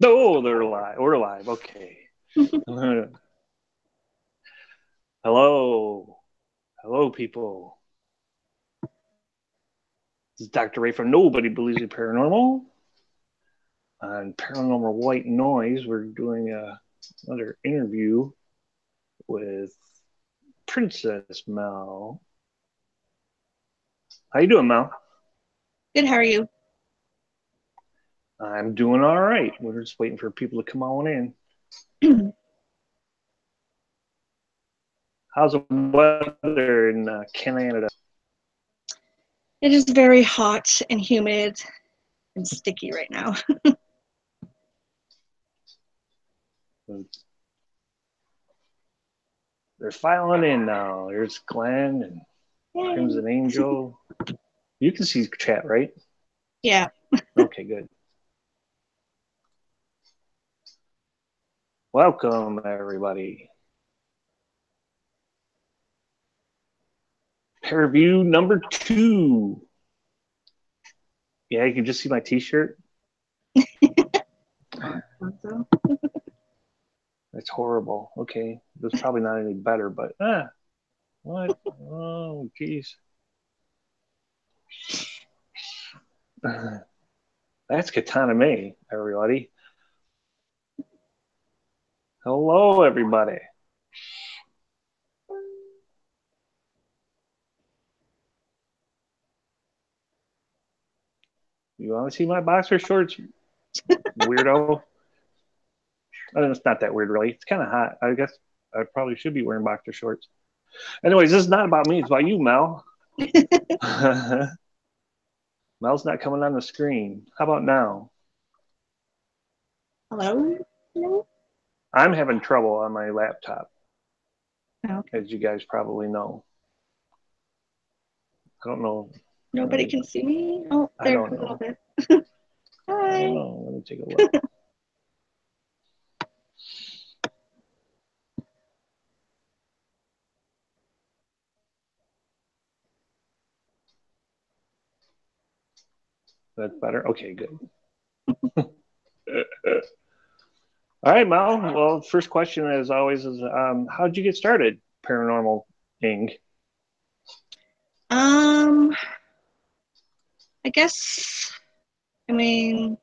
Oh, they're live. We're live. Okay. Hello. Hello, people. This is Dr. Ray from Nobody Believes in Paranormal. On Paranormal White Noise, we're doing another interview with Princess Mel. How you doing, Mel? Good, how are you? I'm doing all right. We're just waiting for people to come on in. How's the weather in Canada? It is very hot and humid and sticky right now. They're filing in now. There's Glenn and Yay. Crimson Angel. You can see chat, right? Yeah. Okay, good. Welcome, everybody. ParaView number 2. Yeah, you can just see my t-shirt. That's horrible. Okay, that's probably not any better, but what? Oh, geez. That's Katana May, everybody. Hello, everybody. You want to see my boxer shorts, weirdo? I mean, it's not that weird, really. It's kind of hot. I guess I probably should be wearing boxer shorts. Anyways, this is not about me. It's about you, Mel. Mel's not coming on the screen. How about now? Hello? Hello? I'm having trouble on my laptop, Okay. as you guys probably know. I don't know. Nobody can see me? Oh, there, a little bit. Hi. I don't know. Let me take a look. That's better? Okay, good. All right, Mel. Well, first question, as always, is how did you get started paranormal-ing? I guess, I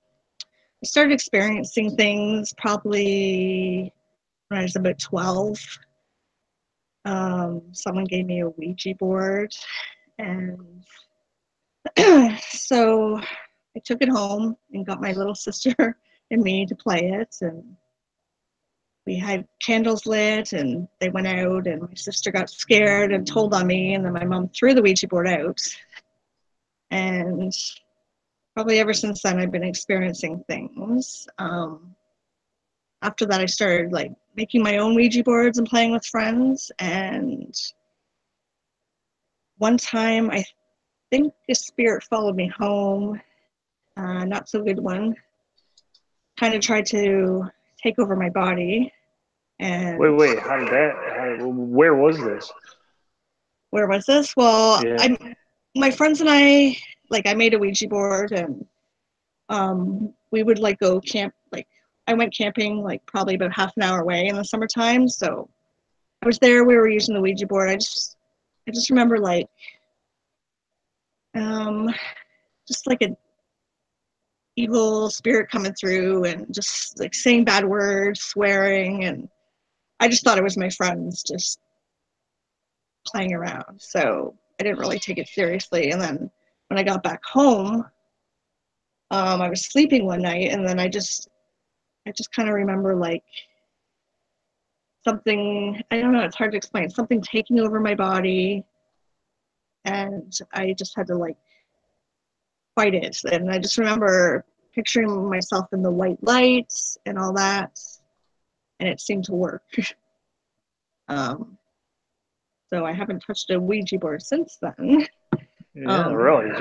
started experiencing things probably when I was about 12. Someone gave me a Ouija board, and so I took it home and got my little sister and me to play it, and we had candles lit, and they went out, and my sister got scared and told on me, and then my mom threw the Ouija board out. And probably ever since then, I've been experiencing things. After that, I started like making my own Ouija boards and playing with friends. And one time, I think a spirit followed me home. Not so good one. Kind of tried to take over my body. And wait, how did that? Where was this? Where was this? Well, Yeah. My friends and I, I made a Ouija board, and we would like go camp. Like I went camping like probably about half an hour away in the summertime. So I was there. We were using the Ouija board. I just remember just like a evil spirit coming through and just like saying bad words, swearing, and I just thought it was my friends just playing around. So I didn't really take it seriously. And then when I got back home, I was sleeping one night, and then I just kind of remember like something, I don't know, it's hard to explain, something taking over my body, and I just had to like fight it. And I just remember picturing myself in the white lights and all that, and it seemed to work. So I haven't touched a Ouija board since then. Yeah, really,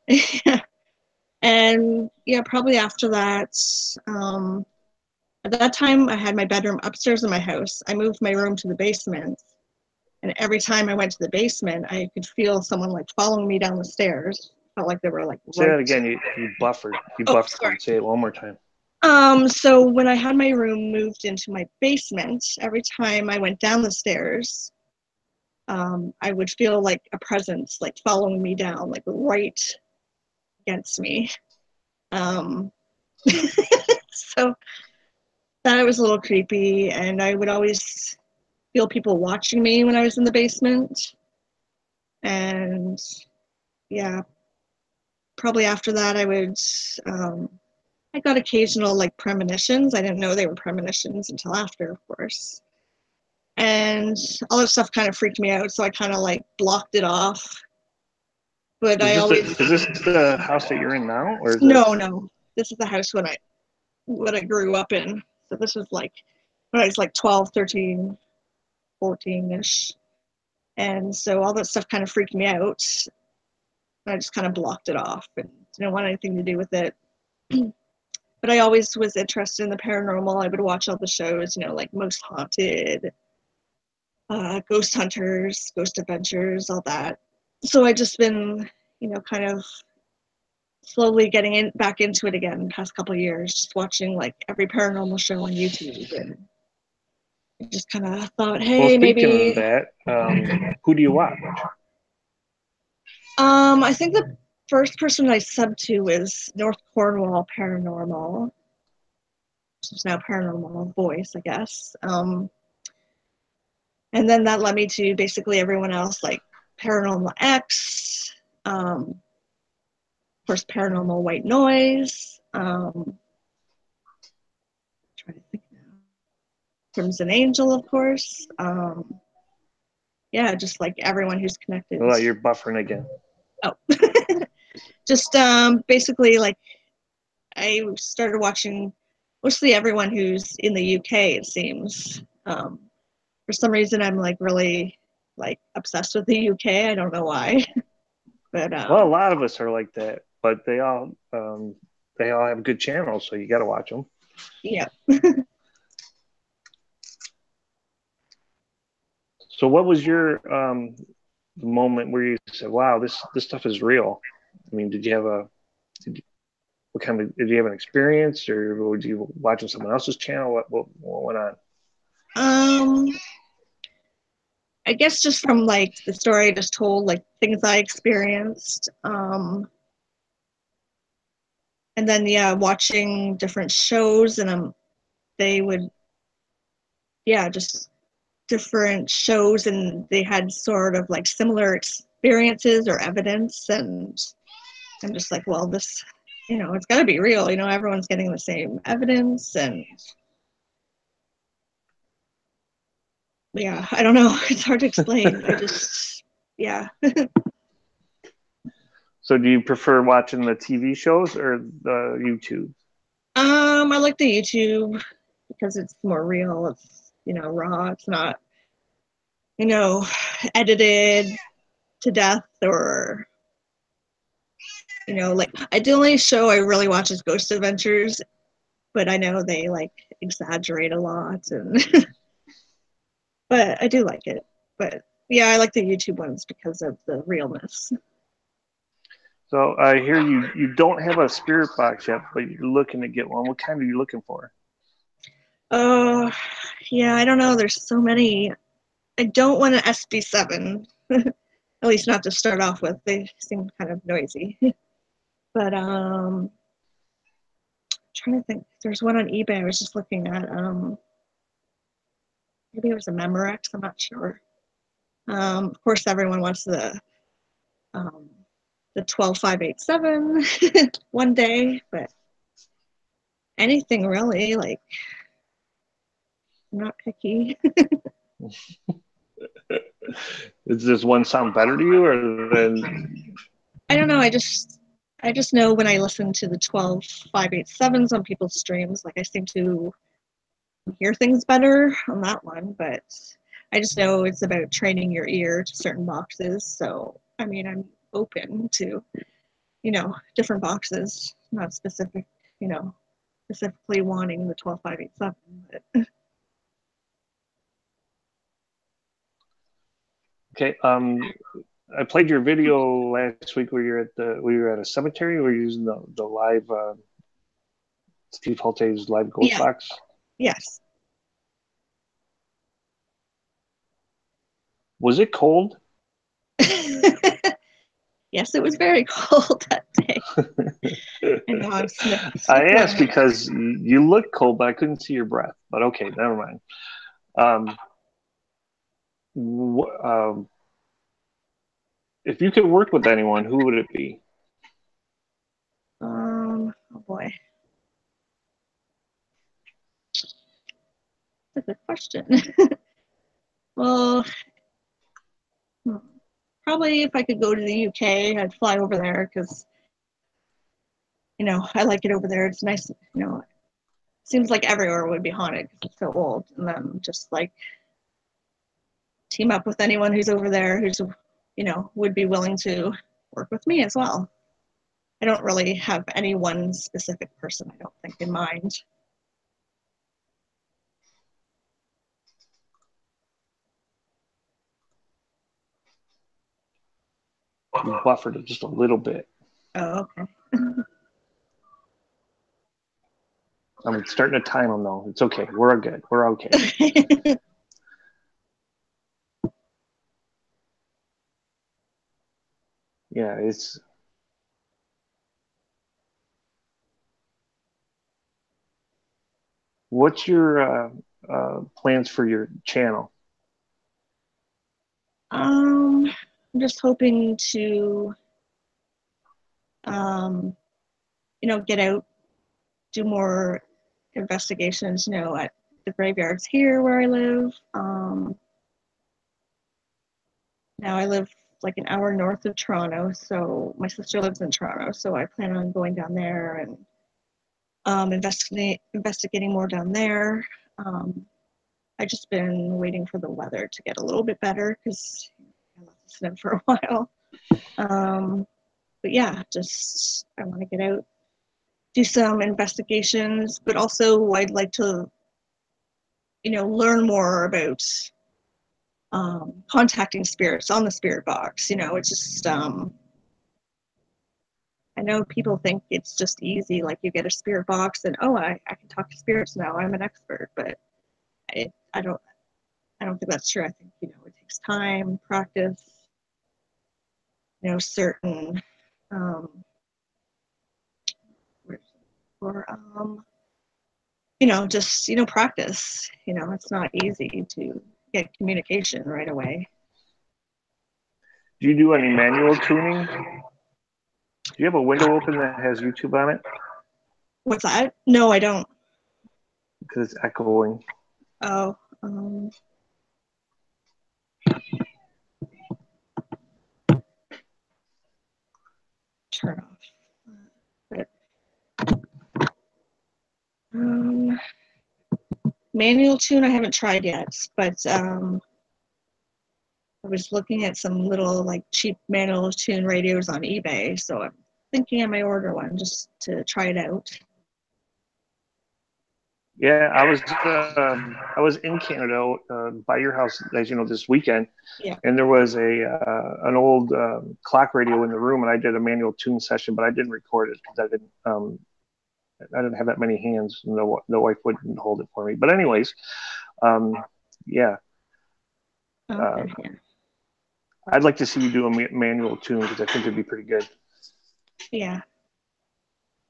geez. Yeah. And yeah, probably after that, at that time I had my bedroom upstairs in my house. I moved my room to the basement, and every time I went to the basement, I could feel someone like following me down the stairs. Felt like they were like say that again. You buffered. You buffered. Sorry. Say it one more time. So when I had my room moved into my basement, every time I went down the stairs, I would feel like a presence like following me down, like right against me. So that was a little creepy, and I would always feel people watching me when I was in the basement. And yeah, probably after that, I got occasional like premonitions. I didn't know they were premonitions until after, of course. And all that stuff kind of freaked me out, so I kind of like blocked it off. But I always is this the house that you're in now, or is no, this? no. This is the house what I grew up in. So this was like when I was like 12, 13, 14-ish. And so all that stuff kind of freaked me out. I just kind of blocked it off and didn't want anything to do with it. But I always was interested in the paranormal. I would watch all the shows, like Most Haunted, Ghost Hunters, Ghost Adventures, all that. So I just been, kind of slowly getting back into it again the past couple of years, just watching like every paranormal show on YouTube, and I just kind of thought, Well, hey, speaking of maybe. that, who do you watch? I think the first person I subbed to was North Cornwall Paranormal, which is now Paranormal Voice, I guess. And then that led me to basically everyone else, like Paranormal X, of course, Paranormal White Noise. Trying to think now. Crimson Angel, of course. Yeah, just like everyone who's connected. Oh, you're buffering again. Oh, just basically like I started watching mostly everyone who's in the UK. It seems for some reason I'm like really like obsessed with the UK. I don't know why, but Well, a lot of us are like that, but they all have good channels, so you got to watch them. yeah. So, what was your moment where you said, "Wow, this stuff is real"? I mean, did you have did you have an experience, or were you watching someone else's channel? What went on? Um, I guess just from like the story I just told, like things I experienced. And then yeah, watching different shows, and they would just different shows, and they had sort of like similar experiences or evidence, and I'm just like, well, this, it's got to be real. Everyone's getting the same evidence, and yeah, I don't know. It's hard to explain. I just, yeah. So, do you prefer watching the TV shows or the YouTube? I like the YouTube because it's more real. It's, raw. It's not, edited to death, or like the only show I really watch is Ghost Adventures, but I know they like exaggerate a lot, and but I do like it. But yeah, I like the YouTube ones because of the realness. So, I hear you don't have a spirit box yet, but you're looking to get one. What kind are you looking for? Oh, yeah, I don't know. There's so many. I don't want an SB7, at least not to start off with. They seem kind of noisy. But trying to think. There's one on eBay I was just looking at. Maybe it was a Memorex. I'm not sure. Of course, everyone wants um, the 12587 one day, but anything really. Like, I'm not picky. Does this one sound better to you, or then? I don't know. I just know when I listen to the 12587s on people's streams, like I seem to hear things better on that one. But I just know it's about training your ear to certain boxes. So I mean, I'm open to different boxes, not specifically wanting the 12587. But Okay. I played your video last week where you were at a cemetery. Were you using the live Steve Holte's live ghost Yeah. box? Yes. Was it cold? Yes, it was very cold that day. I know I'm sniffling. I asked because you looked cold, but I couldn't see your breath. But okay, never mind. If you could work with anyone, who would it be? Oh boy. That's a good question. Well, probably if I could go to the UK, I'd fly over there because, I like it over there. It's nice, seems like everywhere would be haunted because it's so old. And then just like team up with anyone who's over there who's, would be willing to work with me as well. I don't really have any one specific person, I don't think, in mind. You buffered it just a little bit. Oh, okay. I'm starting to time them though. It's okay. We're good. We're okay. Yeah, it's. What's your plans for your channel? I'm just hoping to, get out, do more investigations, at the graveyards here where I live. Now I live like an hour north of Toronto, so my sister lives in Toronto, so I plan on going down there and investigating more down there. I've just been waiting for the weather to get a little bit better because I left the snow for a while. But yeah, just I want to get out, do some investigations, but also I'd like to, learn more about contacting spirits on the spirit box. It's just I know people think it's just easy, like you get a spirit box and I can talk to spirits now, I'm an expert, but I don't think that's true. I think it takes time, practice, certain or just practice. It's not easy to get communication right away. Do you do any manual tuning? Do you have a window open that has YouTube on it? What's that? No, I don't. Because it's echoing. Oh, turn off. But, manual tune I haven't tried yet, but I was looking at some little like cheap manual tune radios on eBay, so I'm thinking I might order one just to try it out. Yeah, I was in Canada by your house, as you know, this weekend. Yeah. And there was an old clock radio in the room, and I did a manual tune session, but I didn't record it because I didn't have that many hands. And the wife wouldn't hold it for me. But anyways, yeah. Okay, yeah. I'd like to see you do a manual tune because I think it'd be pretty good. Yeah.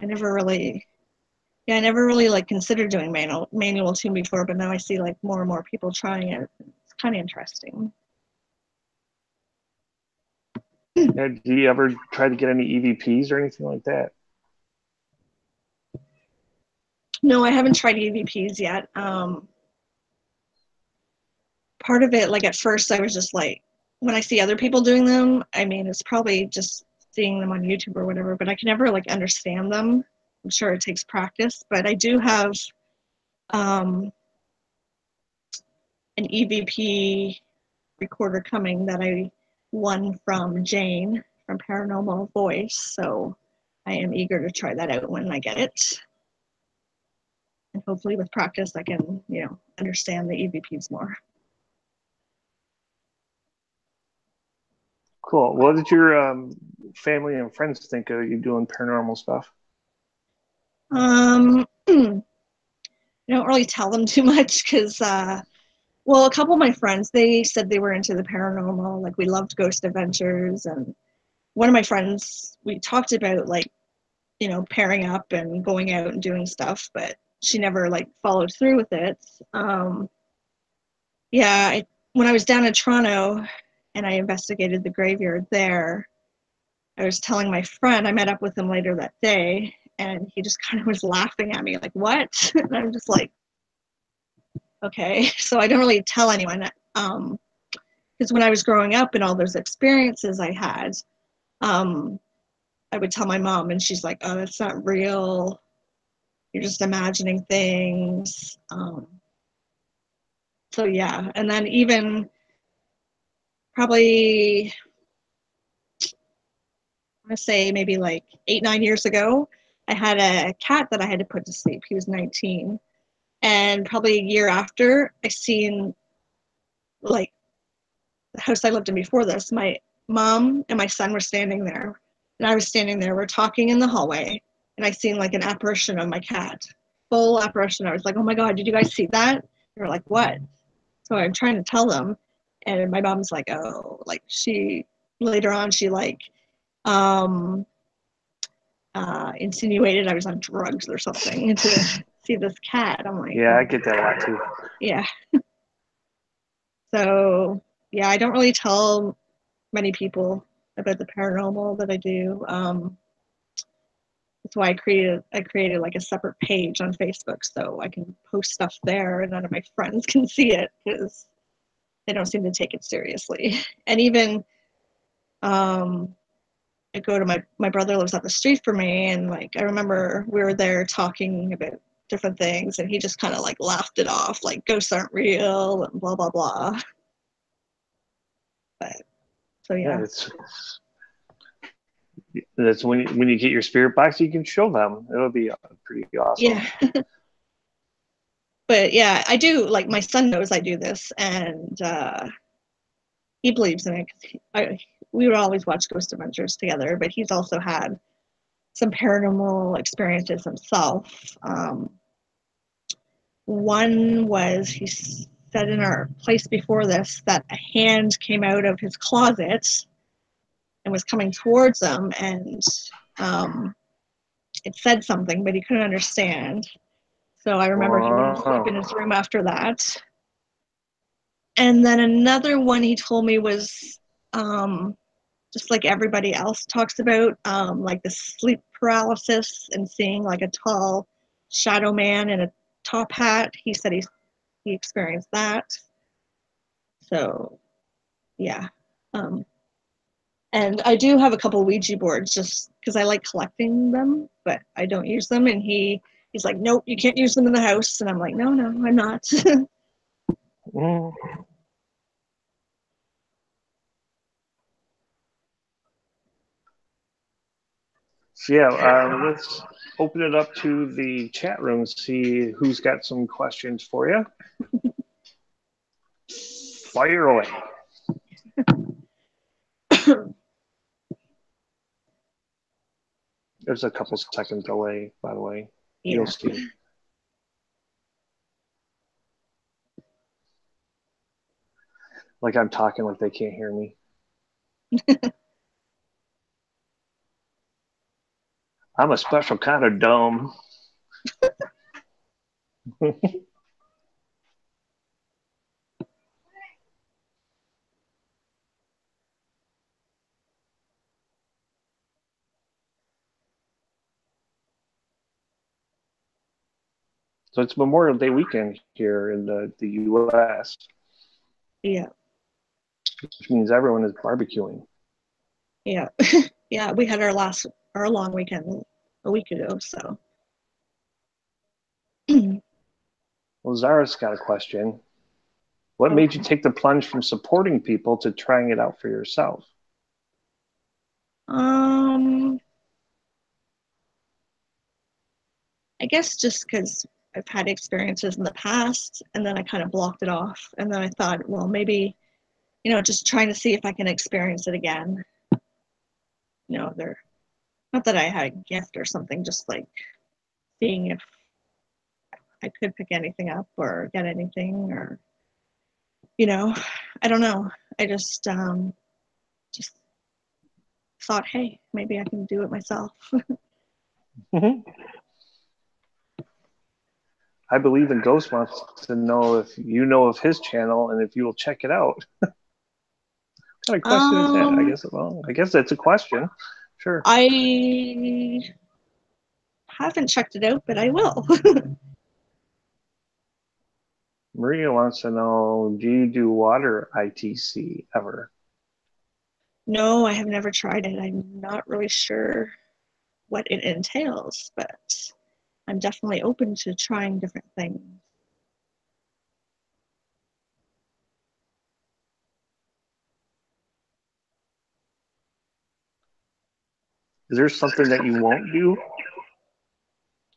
I never really like considered doing manual tune before, but now I see like more and more people trying it. It's kind of interesting. Yeah, do you ever try to get any EVPs or anything like that? No, I haven't tried EVPs yet. Part of it, like at first, I was just like, when I see other people doing them, I mean, it's probably just seeing them on YouTube or whatever, but I can never like understand them. I'm sure it takes practice, but I do have an EVP recorder coming that I won from Jane from Paranormal Voice, so I am eager to try that out when I get it. And hopefully with practice I can, understand the EVPs more. Cool. What did your family and friends think of you doing paranormal stuff? I don't really tell them too much because, well, a couple of my friends, they said they were into the paranormal. Like, we loved ghost adventures. And one of my friends, we talked about, like, pairing up and going out and doing stuff, but she never, like, followed through with it. Yeah, when I was down in Toronto and I investigated the graveyard there, I was telling my friend, I met up with him later that day, and he just kind of was laughing at me, like, what? And I'm just like, okay. So I don't really tell anyone. Because when I was growing up and all those experiences I had, I would tell my mom, and she's like, oh, that's not real. You're just imagining things. So yeah, and then even probably, I want to say maybe like 8, 9 years ago, I had a cat that I had to put to sleep. He was 19. And probably a year after, I seen, like, the house I lived in before this, my mom and my son were standing there, and I was standing there. We're talking in the hallway, and I seen like an apparition of my cat, full apparition. I was like, oh my God, did you guys see that? They were like, what? So I'm trying to tell them, and my mom's like, oh, like, she, later on, she like, um, insinuated I was on drugs or something to see this cat. I'm like, Yeah, I get that a lot too. yeah. So yeah, I don't really tell many people about the paranormal that I do. That's why I created like a separate page on Facebook so I can post stuff there and none of my friends can see it because they don't seem to take it seriously. And even I go to my brother lives up the street from me, and like I remember we were there talking about different things, and he just kind of like laughed it off, like ghosts aren't real and blah blah blah. But so Yeah, yeah, that's when you get your spirit box, you can show them. It'll be pretty awesome. yeah. But yeah, I do, like, my son knows I do this, and he believes in it because we would always watch Ghost Adventures together. But he's also had some paranormal experiences himself. One was he said in our place before this that a hand came out of his closet and was coming towards him, and it said something, but he couldn't understand. So I remember he wouldn't sleep in his room after that. And then another one he told me was just like everybody else talks about, like the sleep paralysis and seeing like a tall shadow man in a top hat. He said he experienced that. So yeah. And I do have a couple Ouija boards just because I like collecting them, but I don't use them. And he's like, nope, you can't use them in the house. And I'm like, no, I'm not. Mm. So yeah, let's open it up to the chat room, see who's got some questions for you. Fire away. There's a couple second delay, by the way. Yeah. You'll see. Like I'm talking like they can't hear me. I'm a special kind of dumb. So it's Memorial Day weekend here in the U.S., Yeah. which means everyone is barbecuing. Yeah. Yeah. We had our long weekend a week ago. So. Well, Zara's got a question. What made you take the plunge from supporting people to trying it out for yourself? I guess just because I've had experiences in the past, and then I kind of blocked it off, and then I thought, well, maybe, just trying to see if I can experience it again. They're not that I had a gift or something, just like seeing if I could pick anything up or get anything, or, you know, I don't know. I just thought, hey, maybe I can do it myself. Mm-hmm. I believe in Ghost wants to know if you know of his channel and if you will check it out. What kind of question is that? I guess that's a question. Sure. I haven't checked it out, but I will. Maria wants to know, do you do water ITC ever? No, I have never tried it. I'm not really sure what it entails, but I'm definitely open to trying different things. Is there something that you won't do?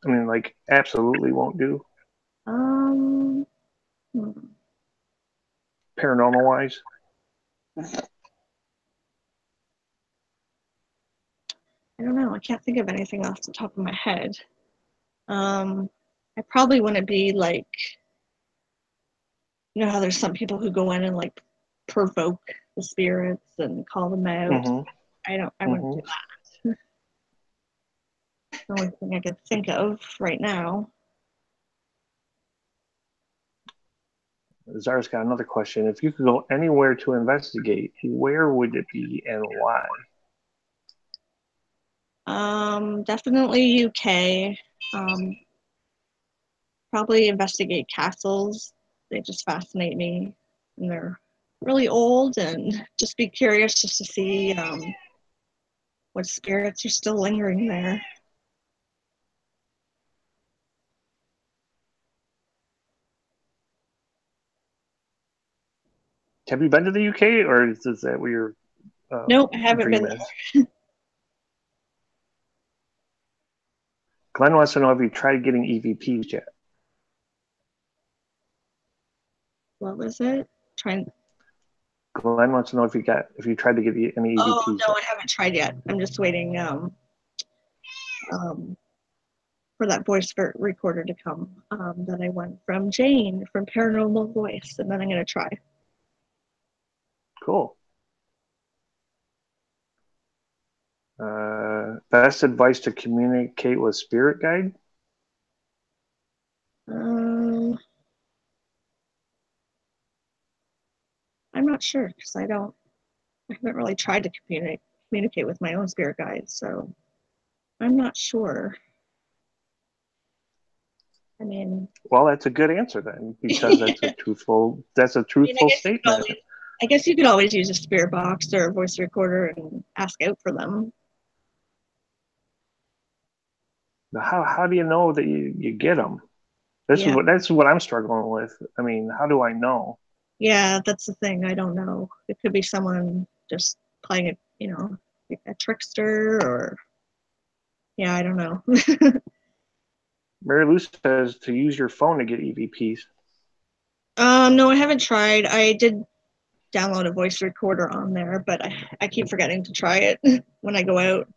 I mean, like, absolutely won't do? Hmm. Paranormal wise? I don't know. I can't think of anything off the top of my head. I probably wouldn't be like, you know how there's some people who go in and like provoke the spirits and call them out. Mm-hmm. I wouldn't do that. The only thing I could think of right now. Zara's got another question. If you could go anywhere to investigate, where would it be and why? Definitely UK. Probably investigate castles. They just fascinate me, and they're really old. And just be curious just to see what spirits are still lingering there. Have you been to the UK, or is that where your Nope, I haven't dream been is? there. Glenn wants to know if you tried getting EVPs yet. What was it? Trying. Glenn wants to know if you tried to get any Oh EVPs no, yet. I haven't tried yet. I'm just waiting for that voice recorder to come that I won from Jane from Paranormal Voice, and then I'm gonna try. Cool. Best advice to communicate with spirit guide? I'm not sure because I haven't really tried to communicate with my own spirit guides, so I'm not sure. I mean, Well, that's a good answer then, because that's a truthful statement. I guess you could always use a spirit box or a voice recorder and ask out for them. How do you know that you get them? That's what I'm struggling with. I mean, how do I know? Yeah, that's the thing. I don't know. It could be someone just playing a trickster, or yeah, I don't know. Mary Lou says to use your phone to get EVPs. No, I haven't tried. I did download a voice recorder on there, but I keep forgetting to try it when I go out.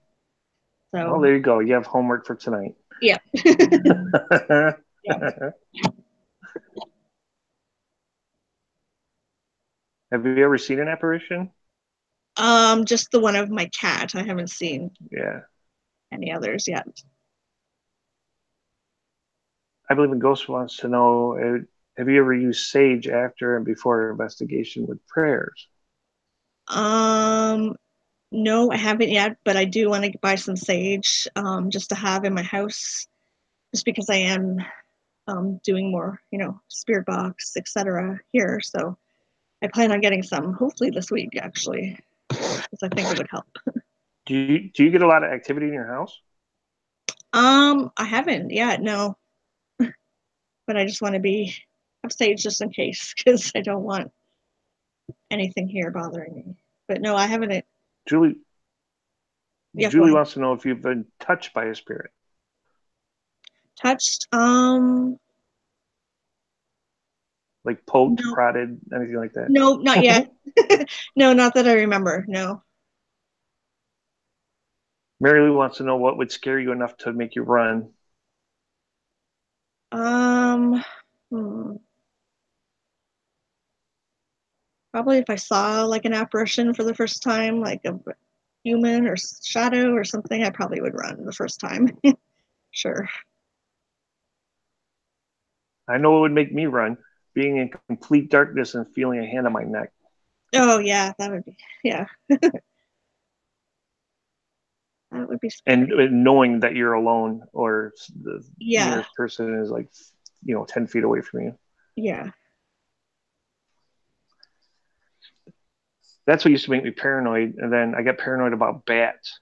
So. Well, there you go. You have homework for tonight. Yeah. Yeah. Have you ever seen an apparition? Just the one of my cat. I haven't seen any others yet. I believe in Ghost wants to know, have you ever used sage after and before investigation with prayers? No, I haven't yet, but I do want to buy some sage just to have in my house, just because I am doing more, spirit box, etc. here. So I plan on getting some, hopefully this week, actually, because I think it would help. Do you get a lot of activity in your house? I haven't yet, no, but I just want to have sage just in case, because I don't want anything here bothering me. But no, I haven't. Julie Yeah, wants to know if you've been touched by a spirit. Touched? Like poked, prodded, anything like that? No, not yet. No, not that I remember. No. Mary Lou wants to know what would scare you enough to make you run. Hmm, probably if I saw like an apparition for the first time, like a human or shadow or something, I probably would run the first time. Sure. I know it would make me run, being in complete darkness and feeling a hand on my neck. Oh yeah, that would be, yeah, that would be And scary. knowing that you're alone or the Yeah, nearest person is like, 10 feet away from you. yeah. That's what used to make me paranoid. And then I got paranoid about bats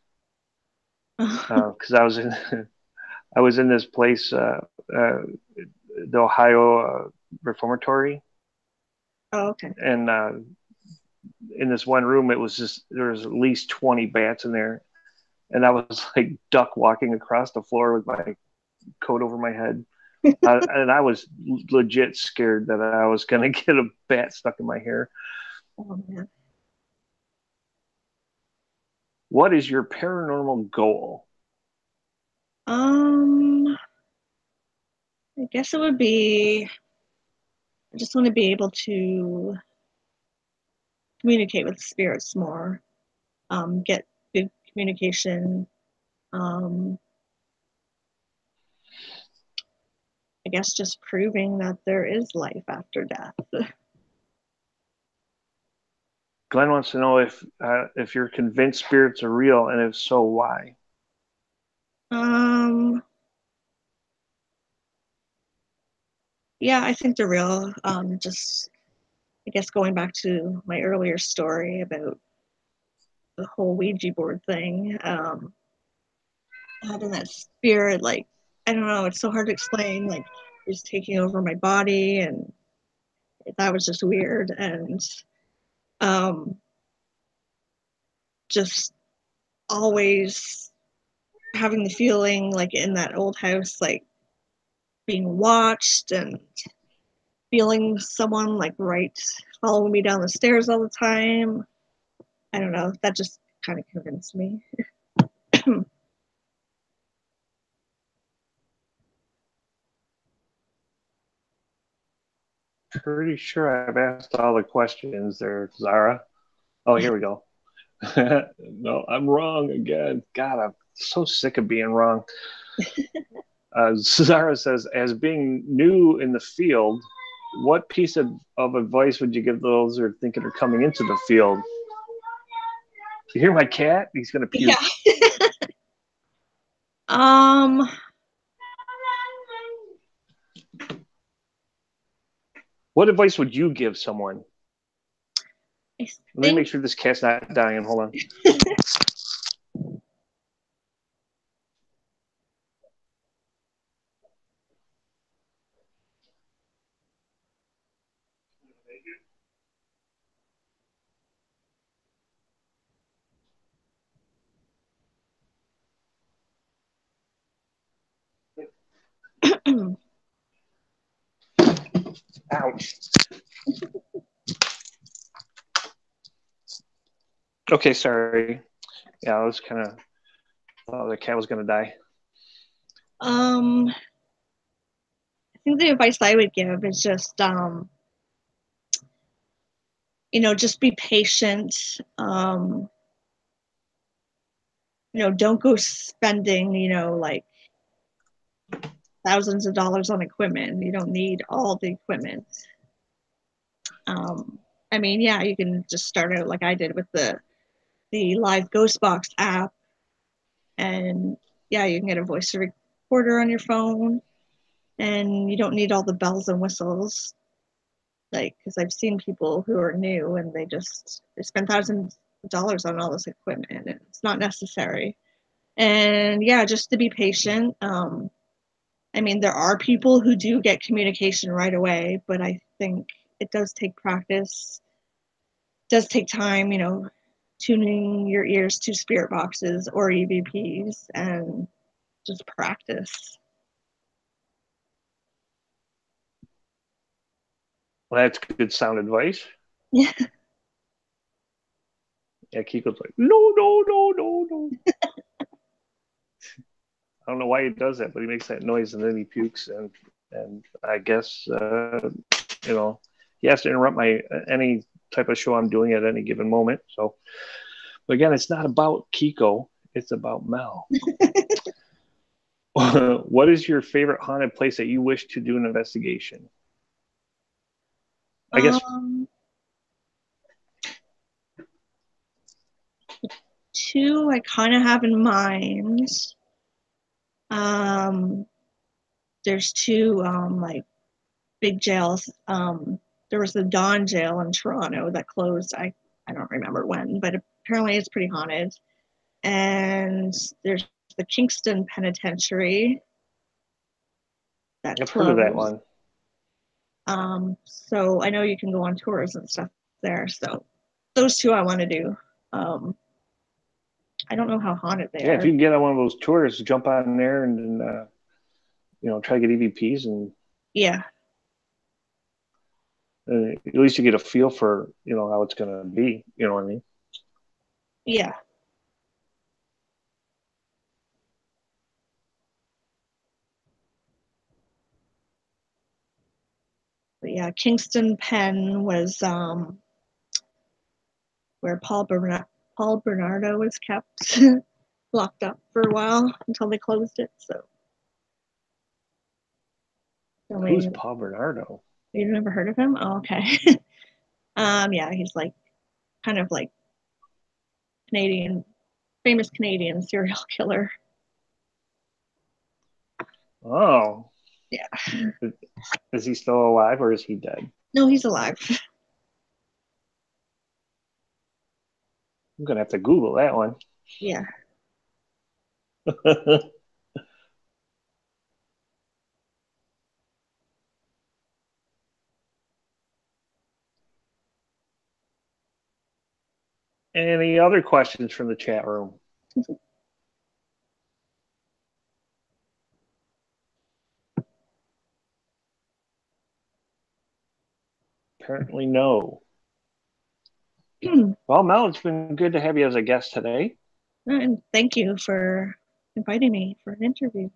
because I was in this place, the Ohio Reformatory, Oh, okay. and in this one room, it was just there was at least 20 bats in there, and I was like duck walking across the floor with my coat over my head, and I was legit scared that I was gonna get a bat stuck in my hair. Oh man. What is your paranormal goal? Um, I guess it would be, I just want to be able to communicate with spirits more, get good communication. Um, I guess just proving that there is life after death. Glenn wants to know if you're convinced spirits are real, and if so, why? Um, yeah, I think they're real. Just I guess going back to my earlier story about the whole Ouija board thing, having that spirit, like, I don't know, it's so hard to explain, like, it's taking over my body, and that was just weird. And um, just always having the feeling, like, in that old house, like, being watched and feeling someone, like, right following me down the stairs all the time. I don't know, that just kind of convinced me. Pretty sure I've asked all the questions there, Zara. Oh, here we go. No, I'm wrong again. God, I'm so sick of being wrong. Zara says, as being new in the field, what piece of advice would you give those who are thinking of coming into the field? You hear my cat? He's going to Yeah. puke. um What advice would you give someone? I Let me think make sure this cat's not dying. Hold on. Ouch. Okay, sorry. Yeah, I was kind of thought the cat was going to die. I think the advice I would give is just just be patient. Don't go spending, like thousands of dollars on equipment. You don't need all the equipment. I mean, yeah, you can just start out like I did with the live ghost box app, and yeah, you can get a voice recorder on your phone, and you don't need all the bells and whistles. Like, because I've seen people who are new and they spend thousands of dollars on all this equipment, and it's not necessary. And yeah, just to be patient. I mean, there are people who do get communication right away, but I think it does take practice. It does take time, tuning your ears to spirit boxes or EVPs and just practice. Well, that's good sound advice. Yeah. Yeah, Kiko's like, no, no, no, no, no. I don't know why he does that, but he makes that noise and then he pukes, and and I guess he has to interrupt any type of show I'm doing at any given moment. So, but again, it's not about Kiko; it's about Mel. What is your favorite haunted place that you wish to do an investigation? I guess two I kind of have in mind. There's two like big jails. There was the Dawn jail in Toronto that closed. I don't remember when, but apparently it's pretty haunted. And there's the Kingston Penitentiary that I've closed. heard of that one. So I know you can go on tours and stuff there. So those two I want to do. I don't know how haunted they are. Yeah, if you can get on one of those tours, jump on there and try to get EVPs and yeah. At least you get a feel for how it's going to be. You know what I mean? Yeah. But yeah, Kingston Pen was where Paul Bernardo was kept locked up for a while until they closed it. So who's Paul Bernardo? You never heard of him? Oh, okay. Yeah, he's like kind of like famous Canadian serial killer. Oh. Yeah. Is he still alive or is he dead? No, he's alive. I'm gonna have to Google that one. Yeah. Any other questions from the chat room? Apparently no. Well, Mel, it's been good to have you as a guest today. And thank you for inviting me for an interview.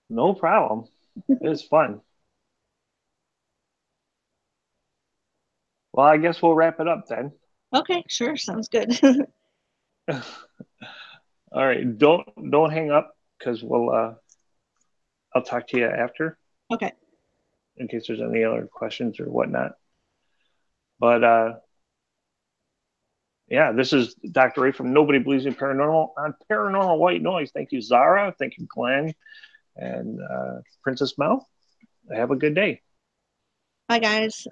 No problem. It was fun. Well, I guess we'll wrap it up then. Okay, sure. Sounds good. All right. Don't hang up because I'll talk to you after. Okay. In case there's any other questions or whatnot. But yeah, this is Dr. Ray from Nobody Believes in Paranormal on Paranormal White Noise. Thank you, Zara. Thank you, Glenn. And Princess Mel. Have a good day. Bye, guys.